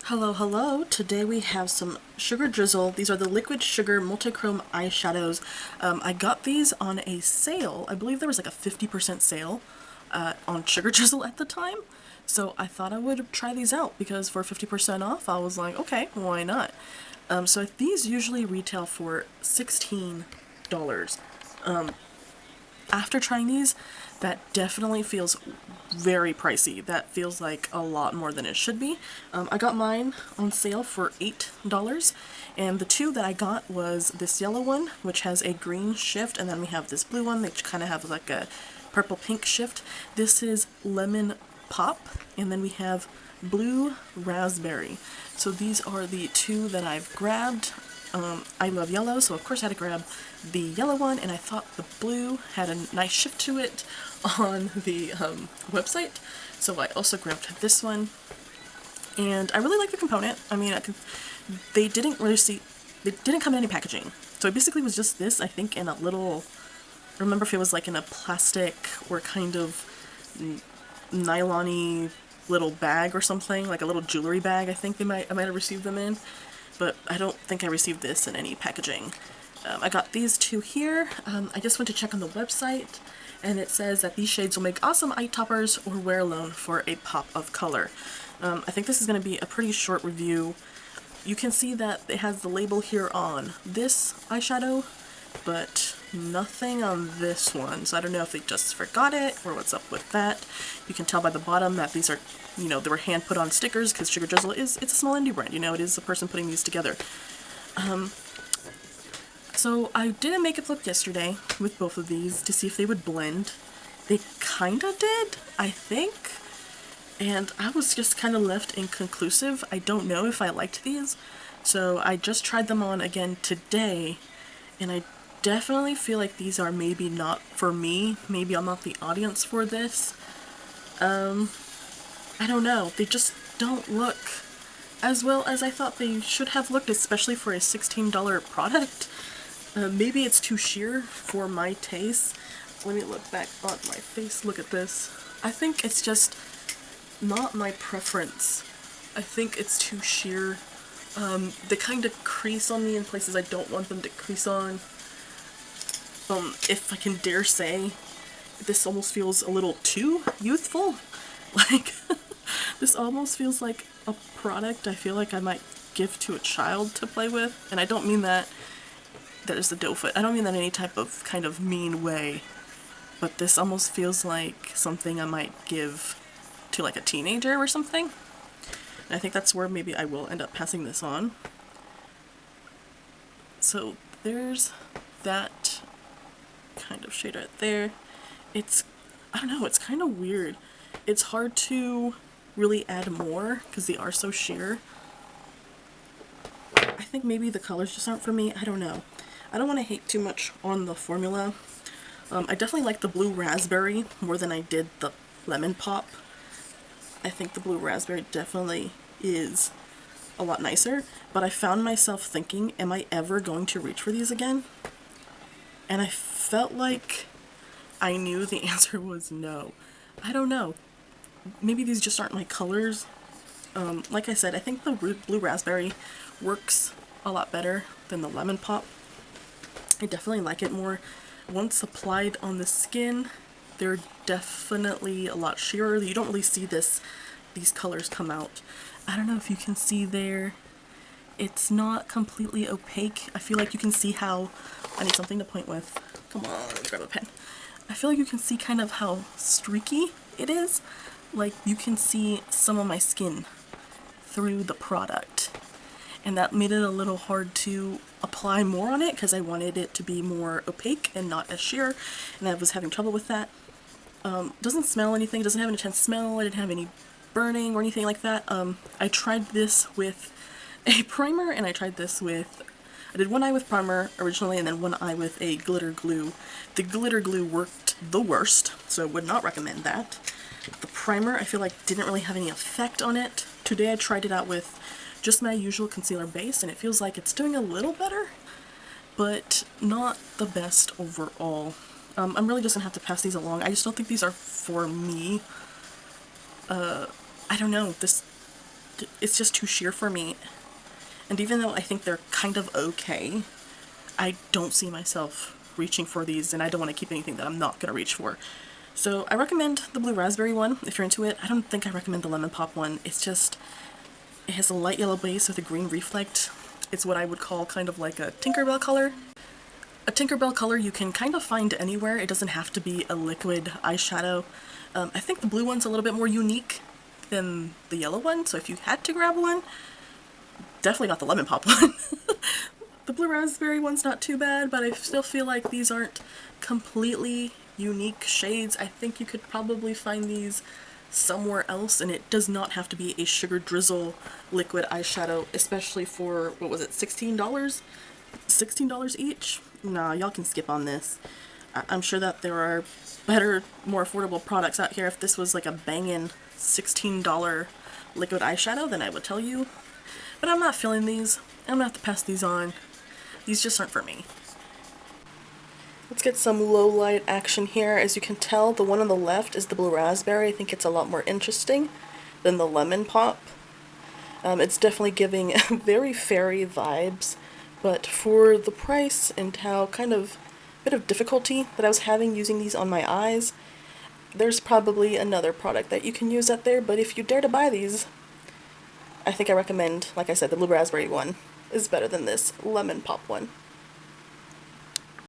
Hello, hello. Today we have some Sugar Drizzle. These are the Liquid Sugar Multichrome Eyeshadows. I got these on a sale. I believe there was like a 50% sale on Sugar Drizzle at the time. So I thought I would try these out because for 50% off, I was like, okay, why not? So these usually retail for $16. After trying these, that definitely feels very pricey. That feels like a lot more than it should be. I got mine on sale for $8, and the two that I got was this yellow one, which has a green shift, and then we have this blue one, which kind of have like a purple-pink shift. This is Lemon Pop, and then we have Blu Raspberry. So these are the two that I've grabbed. I love yellow, so of course I had to grab the yellow one, and I thought the blue had a nice shift to it on the website, so I also grabbed this one. And I really like the component. I mean, they didn't come in any packaging, so it basically was just this, I think, in a little, I remember if it was like in a plastic or kind of nylon-y little bag or something, like a little jewelry bag. I think I might have received them in, but I don't think I received this in any packaging. I got these two here. I just went to check on the website, and it says that these shades will make awesome eye toppers or wear alone for a pop of color. I think this is going to be a pretty short review. You can see that it has the label here on this eyeshadow, but nothing on this one, so I don't know if they just forgot it or what's up with that. You can tell by the bottom that these are, you know, they were hand put on stickers because Sugar Drizzle it's a small indie brand, you know, it is a person putting these together. So I did a makeup look yesterday with both of these to see if they would blend. They kinda did, I think, and I was just kind of left inconclusive. I don't know if I liked these, so I just tried them on again today, and I definitely feel like these are maybe not for me. Maybe I'm not the audience for this. I don't know. They just don't look as well as I thought they should have looked, especially for a $16 product. Maybe it's too sheer for my taste. Let me look back on my face. Look at this. I think it's just not my preference. I think it's too sheer. They kind of crease on me in places I don't want them to crease on. If I can dare say, this almost feels a little too youthful. Like, this almost feels like a product I feel like I might give to a child to play with. And I don't mean that there's the doe foot. I don't mean that in any type of kind of mean way. But this almost feels like something I might give to like a teenager or something. And I think that's where maybe I will end up passing this on. So there's that kind of shade right there. I don't know, it's kind of weird. It's hard to really add more because they are so sheer. I think maybe the colors just aren't for me. I don't know. I don't want to hate too much on the formula. I definitely like the Blu Raspberry more than I did the Lemon Pop. I think the Blu Raspberry definitely is a lot nicer, but I found myself thinking, am I ever going to reach for these again? And I felt like I knew the answer was no. I don't know. Maybe these just aren't my colors. Like I said, I think the Blu Raspberry works a lot better than the Lemon Pop. I definitely like it more. Once applied on the skin, they're definitely a lot sheerer. You don't really see these colors come out. I don't know if you can see there. It's not completely opaque. I feel like you can see how, I need something to point with. Come on, let's grab a pen. I feel like you can see kind of how streaky it is. Like you can see some of my skin through the product. And that made it a little hard to apply more on it because I wanted it to be more opaque and not as sheer, and I was having trouble with that. Doesn't smell anything, doesn't have an intense smell, I didn't have any burning or anything like that. I tried this with a primer, and I did one eye with primer originally and then one eye with a glitter glue. The glitter glue worked the worst, so would not recommend that. The primer I feel like didn't really have any effect on it. Today I tried it out with just my usual concealer base, and it feels like it's doing a little better, but not the best overall. I'm really just gonna have to pass these along. I just don't think these are for me. I don't know, it's just too sheer for me. And even though I think they're kind of okay, I don't see myself reaching for these, and I don't want to keep anything that I'm not going to reach for. So I recommend the Blue Raspberry one if you're into it. I don't think I recommend the Lemon Pop one. It's just, it has a light yellow base with a green reflect. It's what I would call kind of like a Tinkerbell color. A Tinkerbell color you can kind of find anywhere. It doesn't have to be a liquid eyeshadow. I think the blue one's a little bit more unique than the yellow one, so if you had to grab one, definitely not the Lemon Pop one. The Blue Raspberry one's not too bad, but I still feel like these aren't completely unique shades. I think you could probably find these somewhere else, and it does not have to be a Sugar Drizzle liquid eyeshadow, especially for, what was it, $16? $16 each? Nah, y'all can skip on this. I'm sure that there are better, more affordable products out here. If this was like a bangin' $16 liquid eyeshadow, then I would tell you. But I'm not feeling these. I'm gonna have to pass these on. These just aren't for me. Let's get some low light action here. As you can tell, the one on the left is the Blue Raspberry. I think it's a lot more interesting than the Lemon Pop. It's definitely giving very fairy vibes, but for the price and how kind of bit of difficulty that I was having using these on my eyes, there's probably another product that you can use out there, but if you dare to buy these, I think I recommend, like I said, the Blue Raspberry one is better than this Lemon Pop one.